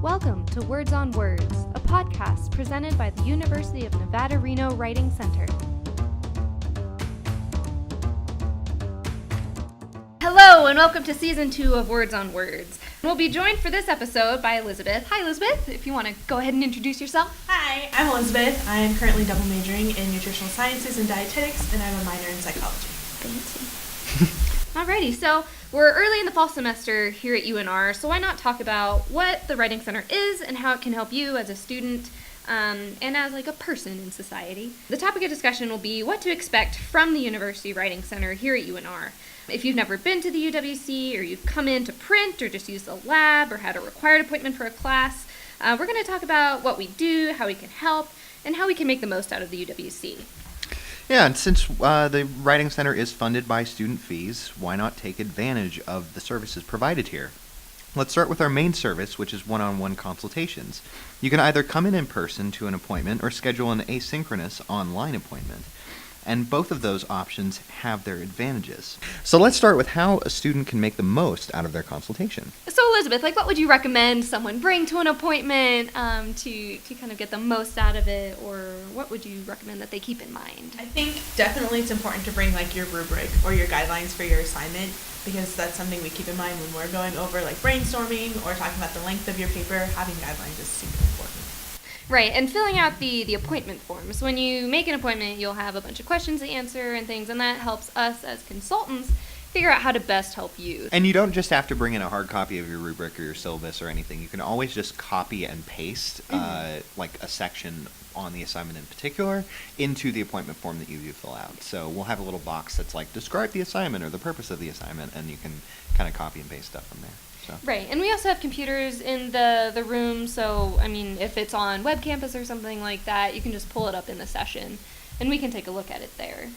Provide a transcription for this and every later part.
Welcome to Words on Words, a podcast presented by the University of Nevada-Reno Writing Center. Hello, and welcome to Season 2 of Words on Words. We'll be joined for this episode by Elizabeth. Hi, Elizabeth, if you want to go ahead and introduce yourself. Hi, I'm Elizabeth. I'm currently double majoring in nutritional sciences and dietetics, and I have a minor in psychology. Fancy. Alrighty, so we're early in the fall semester here at UNR, so why not talk about what the Writing Center is and how it can help you as a student and as like a person in society. The topic of discussion will be what to expect from the University Writing Center here at UNR. If you've never been to the UWC, or you've come in to print, or just used the lab, or had a required appointment for a class, we're going to talk about what we do, how we can help, and how we can make the most out of the UWC. Yeah, and since the Writing Center is funded by student fees, why not take advantage of the services provided here? Let's start with our main service, which is one-on-one consultations. You can either come in person to an appointment or schedule an asynchronous online appointment. And both of those options have their advantages. So let's start with how a student can make the most out of their consultation. So Elizabeth, what would you recommend someone bring to an appointment to kind of get the most out of it, or what would you recommend that they keep in mind? I think definitely it's important to bring your rubric or your guidelines for your assignment, because that's something we keep in mind when we're going over brainstorming or talking about the length of your paper. Having guidelines is super important. Right, and filling out the appointment forms. When you make an appointment, you'll have a bunch of questions to answer and things, and that helps us as consultants figure out how to best help you. And you don't just have to bring in a hard copy of your rubric or your syllabus or anything. You can always just copy and paste a section on the assignment in particular into the appointment form that you do fill out. So we'll have a little box that's describe the assignment or the purpose of the assignment, and you can kind of copy and paste stuff from there. So. Right, and we also have computers in the room, so, if it's on web campus or something like that, you can just pull it up in the session, and we can take a look at it there.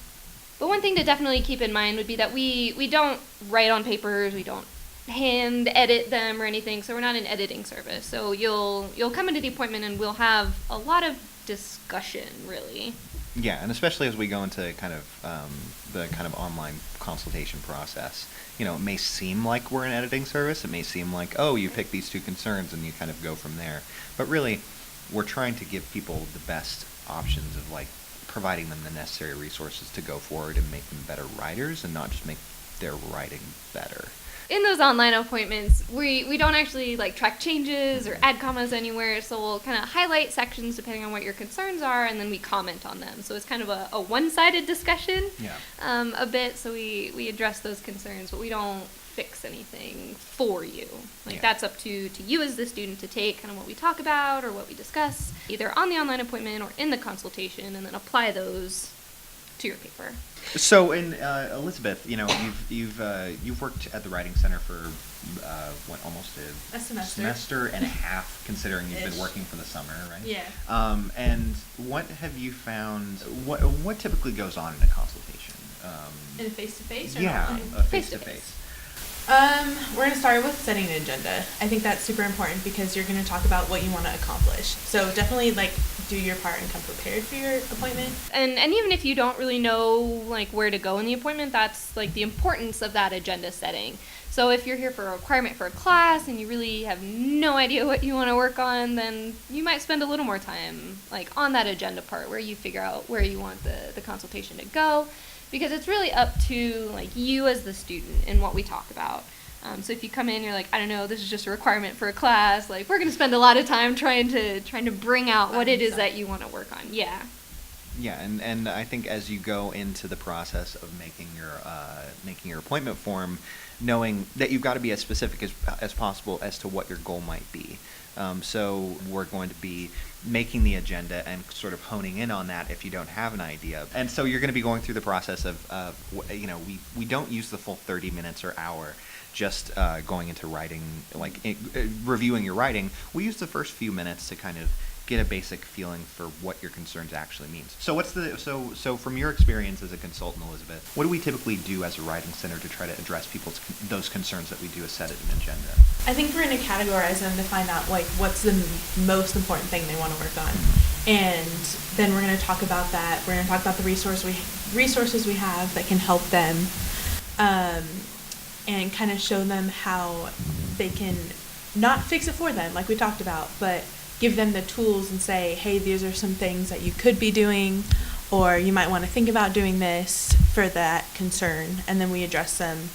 But one thing to definitely keep in mind would be that we don't write on papers, we don't hand edit them or anything, so we're not an editing service. So you'll come into the appointment and we'll have a lot of discussion, really. Yeah, and especially as we go into the kind of online consultation process. It may seem like we're an editing service. It may seem like, oh, you pick these two concerns and you kind of go from there. But really, we're trying to give people the best options of providing them the necessary resources to go forward and make them better writers and not just make their writing better. In those online appointments, we don't actually track changes or add commas anywhere, so we'll kind of highlight sections depending on what your concerns are, and then we comment on them. So it's kind of a one-sided discussion a bit, so we address those concerns, but we don't fix anything for you. That's up to you as the student to take kind of what we talk about or what we discuss, either on the online appointment or in the consultation, and then apply those to your paper. So, Elizabeth, you've worked at the Writing Center for almost a semester and a half, considering you've been working for the summer, right? Yeah. And what have you found? What typically goes on in a consultation? In a face-to-face or online? Yeah, a face-to-face. We're going to start with setting an agenda. I think that's super important because you're going to talk about what you want to accomplish. So definitely do your part and come prepared for your appointment. And even if you don't really know where to go in the appointment, that's the importance of that agenda setting. So if you're here for a requirement for a class and you really have no idea what you want to work on, then you might spend a little more time on that agenda part where you figure out where you want the consultation to go. Because it's really up to you as the student and what we talk about. So if you come in, you're I don't know, this is just a requirement for a class. We're going to spend a lot of time trying to bring out what it is that you want to work on. Yeah. Yeah, and I think as you go into the process of making your appointment form, knowing that you've got to be as specific as possible as to what your goal might be. So we're going to be making the agenda and sort of honing in on that if you don't have an idea. And so you're going to be going through the process of we don't use the full 30 minutes or hour just going into writing, reviewing your writing. We use the first few minutes to kind of get a basic feeling for what your concerns actually means. So so from your experience as a consultant, Elizabeth, what do we typically do as a writing center to try to address those concerns that we do as set an agenda? I think we're going to categorize them to find out what's the most important thing they want to work on. And then we're going to talk about that. We're going to talk about the resources we have that can help them and kind of show them how they can not fix it for them like we talked about, but give them the tools and say, hey, these are some things that you could be doing, or you might want to think about doing this for that concern, and then we address them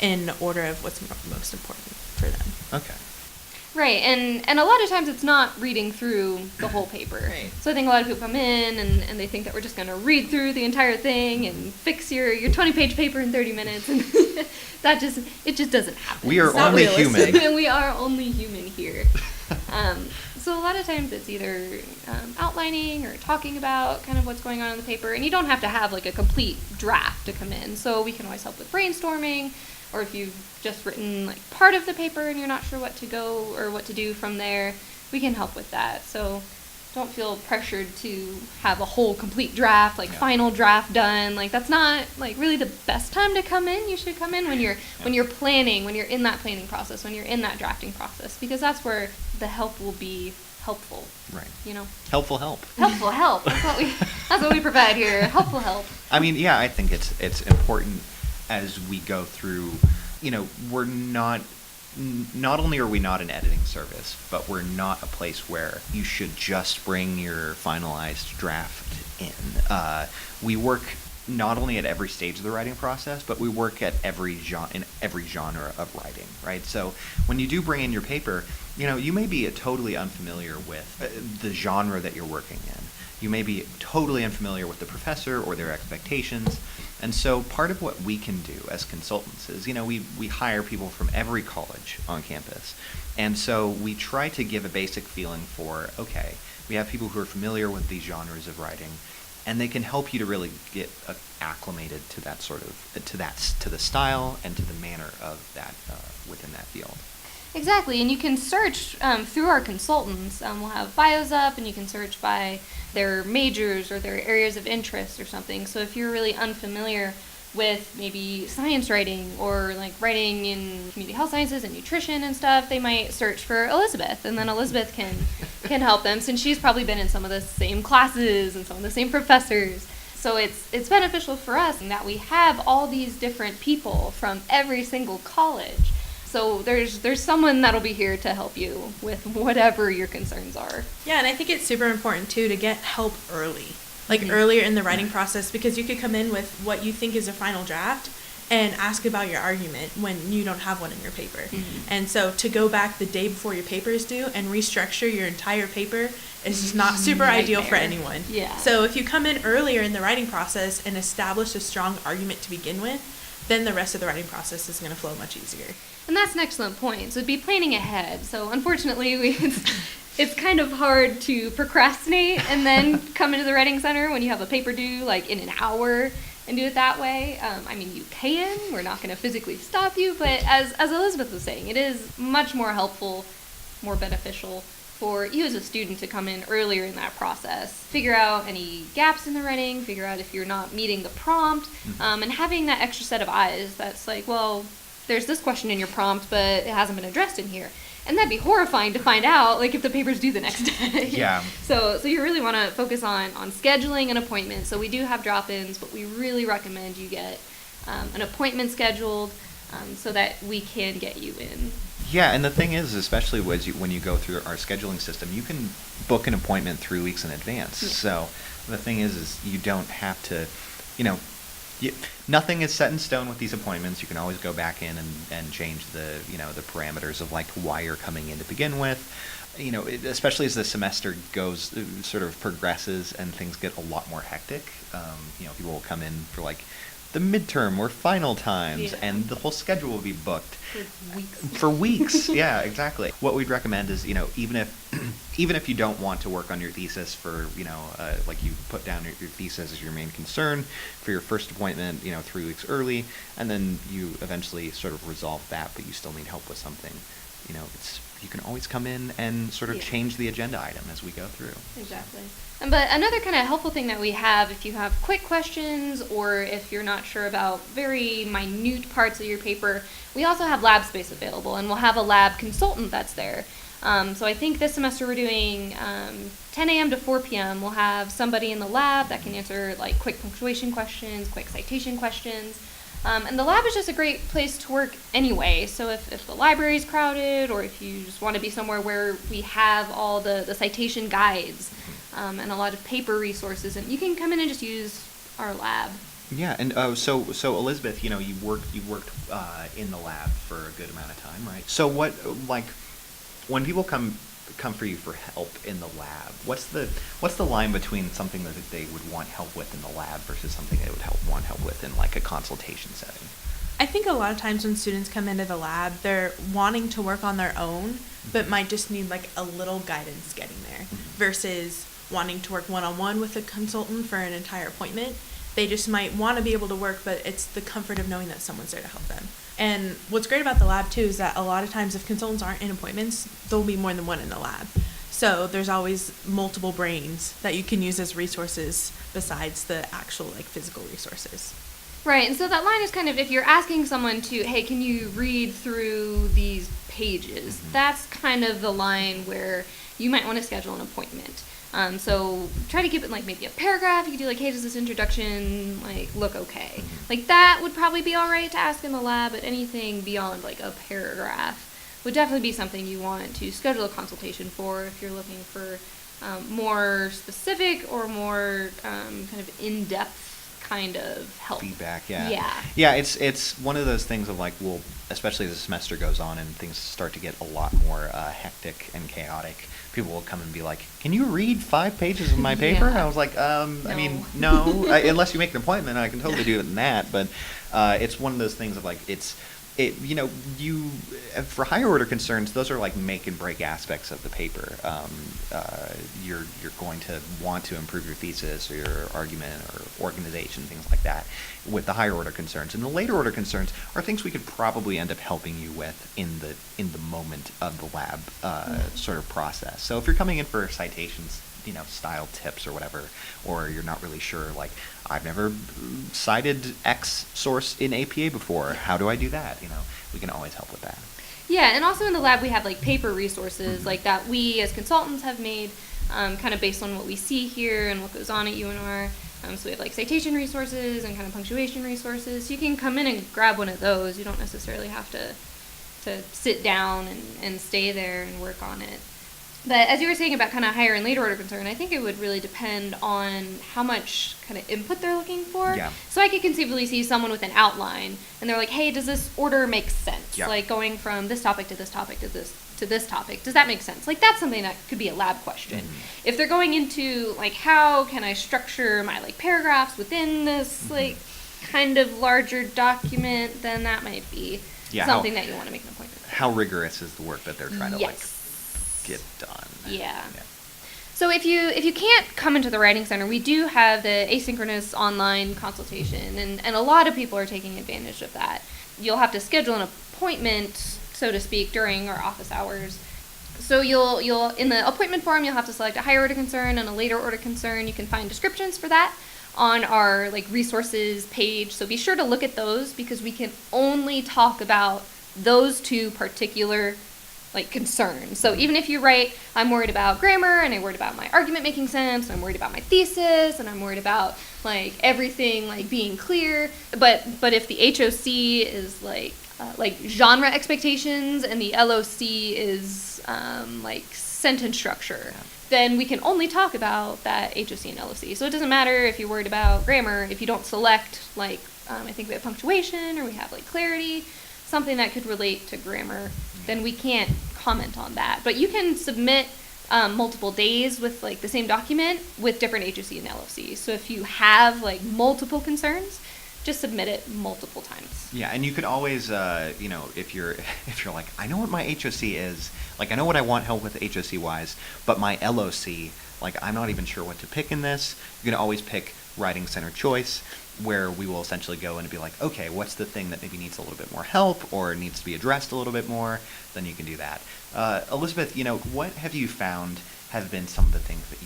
in order of what's most important for them. Okay. Right, and a lot of times it's not reading through the whole paper. Right. So I think a lot of people come in and they think that we're just going to read through the entire thing and fix your 20-page paper in 30 minutes, and it just doesn't happen. We are It's not only realistic. human. We are only human here. So a lot of times it's either outlining or talking about kind of what's going on in the paper, and you don't have to have like a complete draft to come in. So we can always help with brainstorming, or if you've just written like part of the paper and you're not sure what to go or what to do from there, we can help with that. So don't feel pressured to have a whole complete draft, like Yeah. final draft done. Like that's not like really the best time to come in. You should come in when you're planning, when you're in that planning process, when you're in that drafting process, because that's where the help will be helpful. Right. You know, Helpful help. helpful help. That's what we provide here. Helpful help. I mean, yeah, I think it's important as we go through, we're not only are we not an editing service, but we're not a place where you should just bring your finalized draft in. We work not only at every stage of the writing process, but we work at every genre of writing, right? So when you do bring in your paper, you may be totally unfamiliar with the genre that you're working in. You may be totally unfamiliar with the professor or their expectations. And so part of what we can do as consultants is, we hire people from every college on campus. And so we try to give a basic feeling for, okay, we have people who are familiar with these genres of writing, and they can help you to really get acclimated to that to the style and to the manner of that within that field. Exactly, and you can search through our consultants. We'll have bios up, and you can search by their majors or their areas of interest or something. So if you're really unfamiliar with maybe science writing or like writing in community health sciences and nutrition and stuff, they might search for Elizabeth, and then Elizabeth can help them, since she's probably been in some of the same classes and some of the same professors. So it's beneficial for us in that we have all these different people from every single college. So there's someone that'll be here to help you with whatever your concerns are. Yeah, and I think it's super important too to get help early, like Mhm. earlier in the writing process, because you could come in with what you think is a final draft and ask about your argument when you don't have one in your paper. Mhm. And so to go back the day before your paper is due and restructure your entire paper is just not super ideal for Nightmare. anyone. Yeah. So if you come in earlier in the writing process and establish a strong argument to begin with, then the rest of the writing process is going to flow much easier. And that's an excellent point. So be planning ahead. So unfortunately, it's kind of hard to procrastinate and then come into the writing center when you have a paper due like in an hour and do it that way. I mean, you can. We're not going to physically stop you, but as Elizabeth was saying, it is much more helpful, more beneficial for you as a student to come in earlier in that process, figure out any gaps in the writing, figure out if you're not meeting the prompt, and having that extra set of eyes that's like, well, there's this question in your prompt, but it hasn't been addressed in here. And that'd be horrifying to find out, like, if the paper's due the next day. Yeah. So you really want to focus on scheduling an appointment. So we do have drop-ins, but we really recommend you get an appointment scheduled so that we can get you in. Yeah, and the thing is, especially when you go through our scheduling system, you can book an appointment 3 weeks in advance. Yeah. So the thing is you don't have to, nothing is set in stone with these appointments. You can always go back in and change the parameters of like why you're coming in to begin with. Especially as the semester goes, sort of progresses and things get a lot more hectic. People will come in for like the midterm or final times, Yeah. and the whole schedule will be booked For weeks. for weeks. Yeah, exactly. What we'd recommend is, even if you don't want to work on your thesis for, like you put down your thesis as your main concern for your first appointment, 3 weeks early, and then you eventually sort of resolve that, but you still need help with something. You can always come in and sort of Yeah. change the agenda item as we go through. Exactly. But another kind of helpful thing that we have, if you have quick questions or if you're not sure about very minute parts of your paper, we also have lab space available, and we'll have a lab consultant that's there. So I think this semester we're doing 10 a.m. to 4 p.m. We'll have somebody in the lab that can answer like quick punctuation questions, quick citation questions. And the lab is just a great place to work anyway. So if the library's crowded, or if you just want to be somewhere where we have all the citation guides and a lot of paper resources, and you can come in and just use our lab. Yeah, and so Elizabeth, you worked in the lab for a good amount of time, right? So what, like, when people come for you for help in the lab, what's the line between something that they would want help with in the lab versus something they would want help with in like a consultation setting? I think a lot of times when students come into the lab, they're wanting to work on their own, but might just need like a little guidance getting there, versus wanting to work one-on-one with a consultant for an entire appointment. They just might want to be able to work, but it's the comfort of knowing that someone's there to help them. And what's great about the lab too is that a lot of times if consultants aren't in appointments, there'll be more than one in the lab. So there's always multiple brains that you can use as resources besides the actual like physical resources. Right, and so that line is kind of, if you're asking someone to, hey, can you read through these pages? That's kind of the line where you might want to schedule an appointment. So try to keep it like maybe a paragraph. You could do like, hey, does this introduction like look okay? Like that would probably be all right to ask in the lab, but anything beyond like a paragraph would definitely be something you want to schedule a consultation for if you're looking for more specific or more kind of in-depth kind of help. Feedback, yeah. Yeah. Yeah, it's one of those things of like, well, especially as the semester goes on and things start to get a lot more hectic and chaotic, people will come and be like, can you read 5 pages of my paper? Yeah. I was like, I mean, no, unless you make an appointment, I can totally do it in that. But it's one of those things of like, for higher order concerns, those are like make and break aspects of the paper. You're going to want to improve your thesis or your argument or organization, things like that, with the higher order concerns. And the later order concerns are things we could probably end up helping you with in the moment of the lab sort of process. So if you're coming in for citations, style tips or whatever, or you're not really sure, like, I've never cited X source in APA before, how do I do that? We can always help with that. Yeah, and also in the lab we have like paper resources like that we as consultants have made kind of based on what we see here and what goes on at UNR. So we have like citation resources and kind of punctuation resources. So you can come in and grab one of those. You don't necessarily have to sit down and stay there and work on it. But as you were saying about kind of higher and later order concern, I think it would really depend on how much kind of input they're looking for. Yeah. So I could conceivably see someone with an outline, and they're like, hey, does this order make sense? Yeah. Like going from this topic to this topic to this topic. Does that make sense? Like that's something that could be a lab question. If they're going into like, how can I structure my like paragraphs within this like kind of larger document, then that might be something that you want to make an appointment for. How rigorous is the work that they're trying to get done? Yeah. So if you can't come into the Writing Center, we do have the asynchronous online consultation, and a lot of people are taking advantage of that. You'll have to schedule an appointment, so to speak, during our office hours. So you'll in the appointment form, you'll have to select a higher order concern and a later order concern. You can find descriptions for that on our like resources page. So be sure to look at those, because we can only talk about those two particular like concerns. So even if you write, I'm worried about grammar, and I'm worried about my argument making sense, and I'm worried about my thesis, and I'm worried about like everything like being clear, but if the HOC is like genre expectations and the LOC is like sentence structure, then we can only talk about that HOC and LOC. So it doesn't matter if you're worried about grammar, if you don't select like I think we have punctuation or we have like clarity, something that could relate to grammar, then we can't comment on that. But you can submit multiple days with like the same document with different HOC and LOC. So if you have like multiple concerns, just submit it multiple times. Yeah, and you could always, if you're like, I know what my HOC is, like I know what I want help with HOC wise, but my LOC, like I'm not even sure what to pick in this. You can always pick Writing Center Choice, where we will essentially go in and be like, okay, what's the thing that maybe needs a little bit more help or needs to be addressed a little bit more? Then you can do that. Elizabeth, what have you found have been some of the things that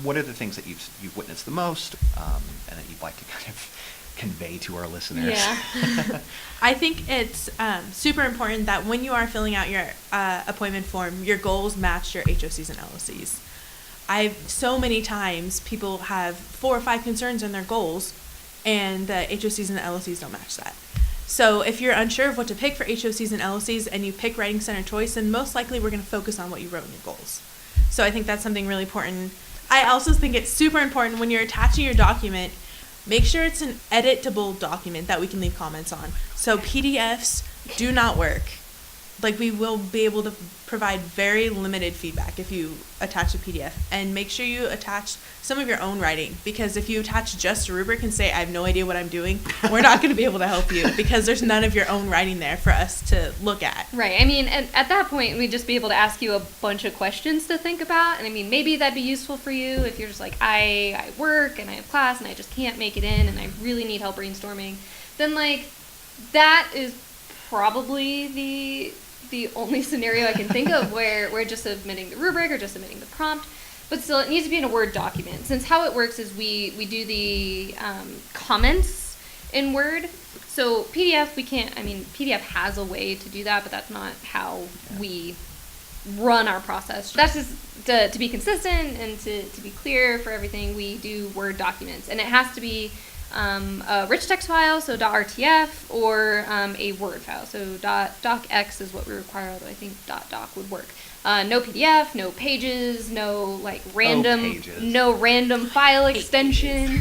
what are the things that you've witnessed the most and that you'd like to kind of convey to our listeners? Yeah. I think it's super important that when you are filling out your appointment form, your goals match your HOCs and LOCs. So many times people have 4 or 5 concerns in their goals, and the HOCs and the LOCs don't match that. So if you're unsure of what to pick for HOCs and LOCs and you pick Writing Center Choice, then most likely we're going to focus on what you wrote in your goals. So I think that's something really important. I also think it's super important when you're attaching your document, make sure it's an editable document that we can leave comments on. So PDFs do not work. Like, we will be able to provide very limited feedback if you attach a PDF. And make sure you attach some of your own writing, because if you attach just a rubric and say, I have no idea what I'm doing, we're not going to be able to help you because there's none of your own writing there for us to look at. Right. I mean, and at that point, we'd just be able to ask you a bunch of questions to think about. And I mean, maybe that'd be useful for you if you're just like, I work and I have class and I just can't make it in and I really need help brainstorming. Then, like, that is probably the only scenario I can think of where we're just submitting the rubric or just submitting the prompt. But still, it needs to be in a Word document. Since how it works is we do the comments in Word. So PDF, we can't, I mean, PDF has a way to do that, but that's not how we run our process. That's just to be consistent and to be clear for everything, we do Word documents. And it has to be a rich text file, so .rtf, or a Word file. So .docx is what we require, although I think .doc would work. No PDF, no pages, no like random, no random file extension.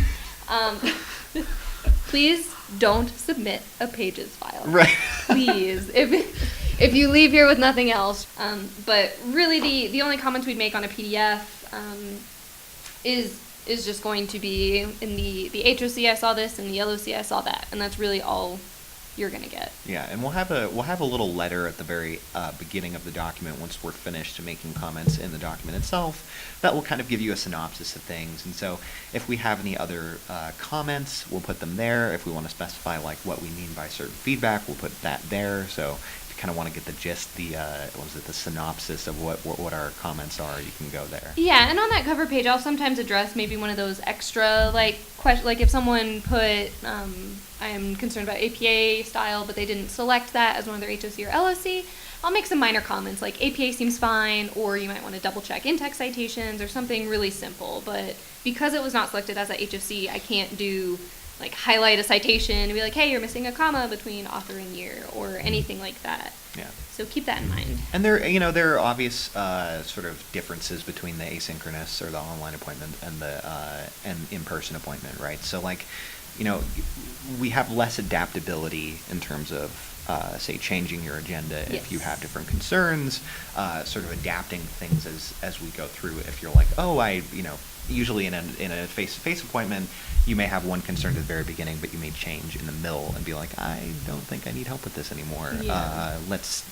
Please don't submit a pages file. Right. Please, if you leave here with nothing else. But really, the only comments we'd make on a PDF is just going to be in the HOC I saw this and the LOC I saw that, and that's really all you're gonna get. Yeah, and we'll have a little letter at the very beginning of the document once we're finished making comments in the document itself that will kind of give you a synopsis of things. And so if we have any other comments, we'll put them there. If we want to specify like what we mean by certain feedback, we'll put that there. So if you kind of want to get the gist, the synopsis of what our comments are, you can go there. Yeah, and on that cover page, I'll sometimes address maybe one of those extra like like if someone put I am concerned about APA style, but they didn't select that as one of their HOC or LOC, I'll make some minor comments like APA seems fine, or you might want to double check in-text citations or something really simple. But because it was not selected as a HOC, I can't do like highlight a citation and be like, hey, you're missing a comma between author and year or anything like that. Yeah. So keep that in mind. And there are obvious sort of differences between the asynchronous or the online appointment and the and in-person appointment, right? So like, we have less adaptability in terms of, say, changing your agenda if you have different concerns, sort of adapting things as we go through. If you're like, usually in a face-to-face appointment, you may have one concern at the very beginning, but you may change in the middle and be like, I don't think I need help with this anymore. Yeah. Let's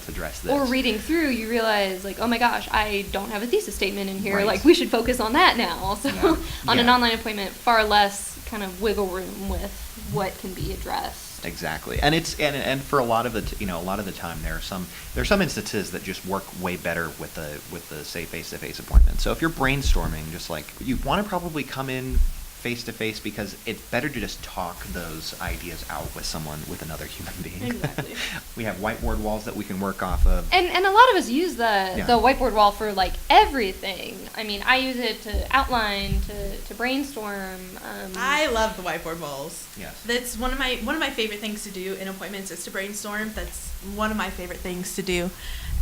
address this. Or reading through, you realize like, oh my gosh, I don't have a thesis statement in here. Right. Like we should focus on that now. So yeah. on an online appointment, far less kind of wiggle room with what can be addressed. Exactly, and and for a lot of the time there are some instances that just work way better with the say face-to-face appointment. So if you're brainstorming, just like you want to probably come in face-to-face because it's better to just talk those ideas out with another human being. Exactly. We have whiteboard walls that we can work off of. And a lot of us use the whiteboard wall for like everything. I mean, I use it to outline, to brainstorm. I love the whiteboard walls. Yes. That's one of my favorite things to do in appointments is to brainstorm. That's one of my favorite things to do.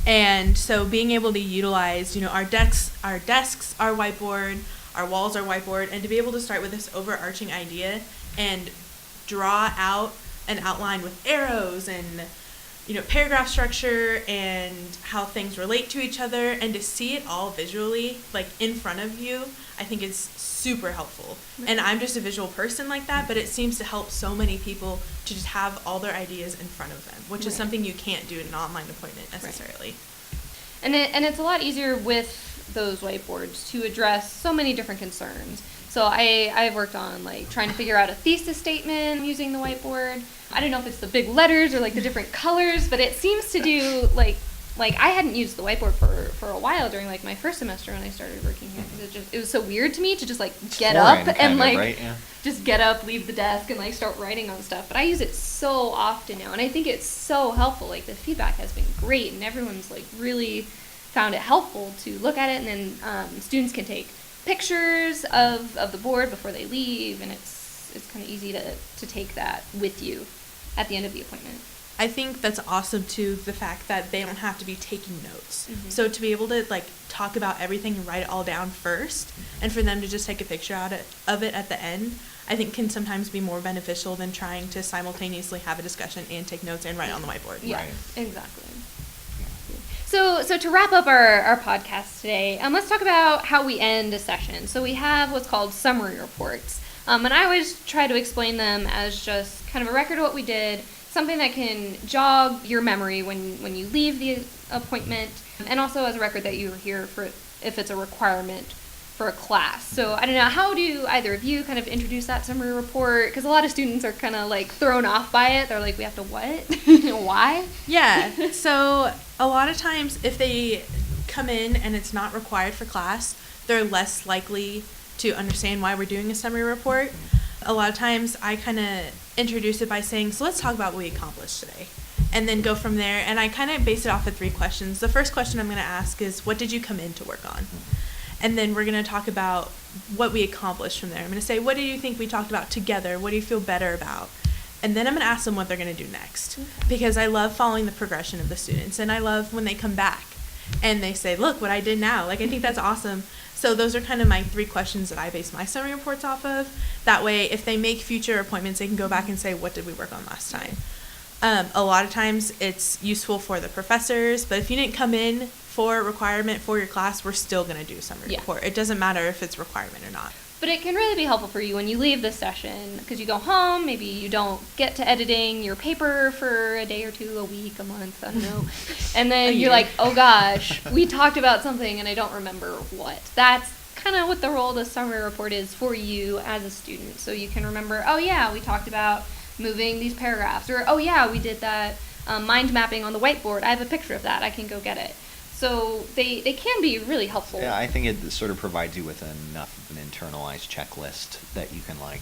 And so being able to utilize, our desks are whiteboard, our walls are whiteboard, and to be able to start with this overarching idea and draw out an outline with arrows and, paragraph structure and how things relate to each other, and to see it all visually, like in front of you, I think is super helpful. Right. And I'm just a visual person like that, but it seems to help so many people to just have all their ideas in front of them, which is something you can't do in an online appointment necessarily. Right. And it's a lot easier with those whiteboards to address so many different concerns. So I've worked on like trying to figure out a thesis statement using the whiteboard. I don't know if it's the big letters or like the different colors, but it seems to do like I hadn't used the whiteboard for a while during like my first semester when I started working here, because it was so weird to me to just like get up and like right? Yeah. Just get up, leave the desk, and like start writing on stuff. But I use it so often now, and I think it's so helpful. Like the feedback has been great, and everyone's like really found it helpful to look at it, and then students can take pictures of the board before they leave, and it's it's kind of easy to take that with you at the end of the appointment. I think that's awesome too, the fact that they don't have to be taking notes. Mhm. So to be able to like talk about everything and write it all down first, and for them to just take a picture of it at the end, I think can sometimes be more beneficial than trying to simultaneously have a discussion and take notes and write on the whiteboard. Yeah, Right. exactly. So to wrap up our podcast today, let's talk about how we end a session. So we have what's called summary reports. And I always try to explain them as just kind of a record of what we did, something that can jog your memory when you leave the appointment, and also as a record that you were here for if it's a requirement for a class. So I don't know, how do either of you kind of introduce that summary report? Because a lot of students are kind of like thrown off by it. They're like, we have to what? Why? Yeah. So a lot of times if they come in and it's not required for class, they're less likely to understand why we're doing a summary report. A lot of times I kind of introduce it by saying, so let's talk about what we accomplished today. And then go from there. And I kind of base it off of 3 questions. The first question I'm going to ask is, what did you come in to work on? And then we're going to talk about what we accomplished from there. I'm going to say, what do you think we talked about together? What do you feel better about? And then I'm going to ask them what they're going to do next. Because I love following the progression of the students. And I love when they come back and they say, look what I did now. Like, I think that's awesome. So those are kind of my 3 questions that I base my summary reports off of. That way, if they make future appointments, they can go back and say, what did we work on last time? A lot of times it's useful for the professors, but if you didn't come in for a requirement for your class, we're still going to do a summary report. It doesn't matter if it's requirement or not. But it can really be helpful for you when you leave the session, because you go home, maybe you don't get to editing your paper for a day or 2, a week, a month, I don't know. And then you're like, oh gosh, we talked about something and I don't remember what. That's kind of what the role of the summary report is for you as a student. So you can remember, oh yeah, we talked about moving these paragraphs, or oh yeah, we did that mind mapping on the whiteboard. I have a picture of that. I can go get it. So they can be really helpful. Yeah, I think it sort of provides you with enough of an internalized checklist that you can, like,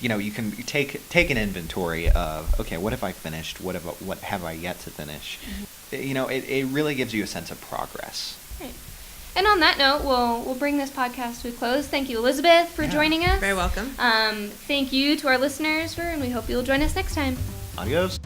you know, you can take an inventory of, okay, what have I finished? What have I yet to finish? Mm-hmm. You know, it really gives you a sense of progress. Right. And on that note, we'll bring this podcast to a close. Thank you, Elizabeth, for joining us. Very welcome. Thank you to our listeners, and we hope you'll join us next time. Adios.